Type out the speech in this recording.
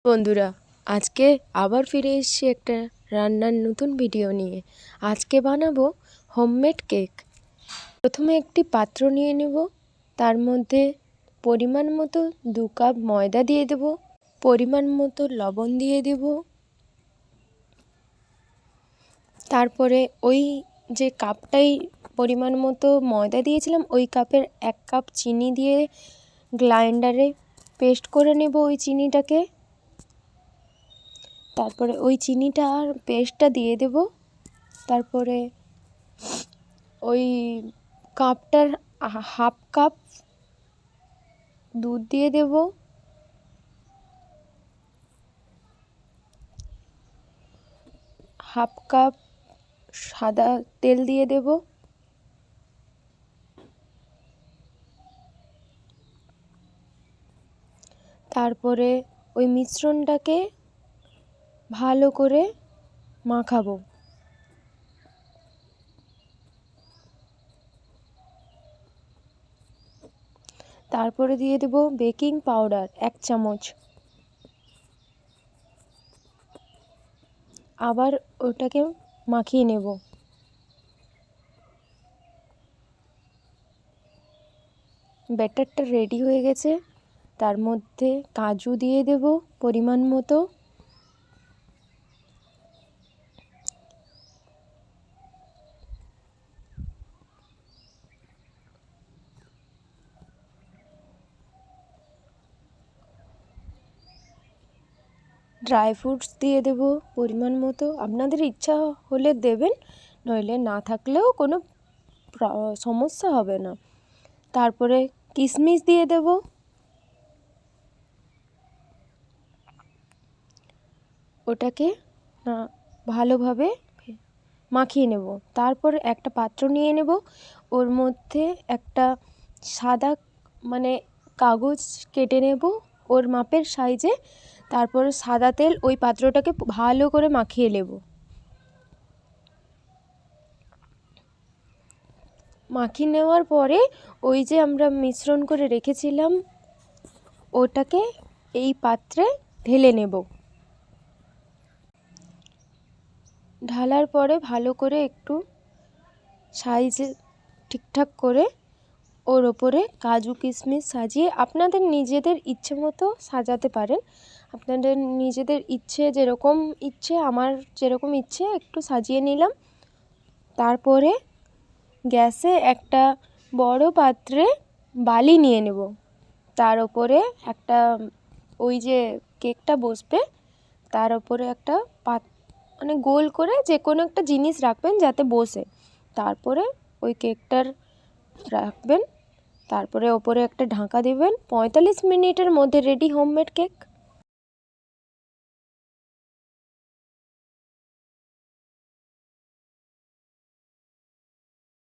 বন্ধুরা, আজকে আবার ফিরে এসেছি একটা রান্নার নতুন ভিডিও নিয়ে। আজকে বানাবো হোমমেড কেক। প্রথমে একটি পাত্র নিয়ে নেব, তার মধ্যে পরিমাণ মতো 2 কাপ ময়দা দিয়ে দেব, পরিমাণ মতো লবণ দিয়ে দেব, তারপরে ওই যে কাপটাই পরিমাণ মতো ময়দা দিয়েছিলাম ওই কাপের 1 কাপ চিনি দিয়ে গ্রাইন্ডারে পেস্ট করে নেব ওই চিনিটাকে। তারপরে ওই চিনিটা আর পেস্টটা দিয়ে দেব। তারপরে ওই কাপটার হাফ কাপ দুধ দিয়ে দেব, হাফ কাপ সাদা তেল দিয়ে দেব, তারপরে ওই মিশ্রণটাকে ভালো করে মাখাবো। তারপরে দিয়ে দেব বেকিং পাউডার 1 চামচ। আবার ওটাকে মাখিয়ে নেব। ব্যাটারটা রেডি হয়ে গেছে। তার মধ্যে কাজু দিয়ে দেব পরিমাণ মতো, ড্রাই ফ্রুটস দিয়ে দেব পরিমাণ মতো। আপনাদের ইচ্ছা হলে দেবেন, নইলে না থাকলেও কোনো সমস্যা হবে না। তারপরে কিশমিশ দিয়ে দেব। ওটাকে ভালোভাবে মাখিয়ে নেব। তারপর একটা পাত্র নিয়ে নেব, ওর মধ্যে একটা সাদা কাগজ কেটে নেব ওর মাপের সাইজে। তারপর সাদা তেল ওই পাত্রটাকে ভালো করে মাখিয়ে নেব। মাখিয়ে নেওয়ার পরে ওই যে আমরা মিশ্রণ করে রেখেছিলাম ওটাকে এই পাত্রে ঢেলে নেব। ঢালার পরে ভালো করে একটু সাইজে ঠিকঠাক করে ওর ওপরে কাজু কিশমিশ সাজিয়ে আপনাদের নিজেদের ইচ্ছে মতো সাজাতে পারেন। আপনাদের নিজেদের ইচ্ছে যেরকম ইচ্ছে, আমার যেরকম ইচ্ছে একটু সাজিয়ে নিলাম। তারপরে গ্যাসে একটা বড় পাত্রে বালি নিয়ে নেব। তার ওপরে একটা ওই যে কেকটা বসবে তার ওপরে একটা গোল করে যে কোনো একটা জিনিস রাখবেন যাতে বসে। তারপরে ওই কেকটার রাখবেন, তারপরে ওপরে একটা ঢাকা দেবেন। 45 মিনিটের মধ্যে রেডি হোমমেড কেক।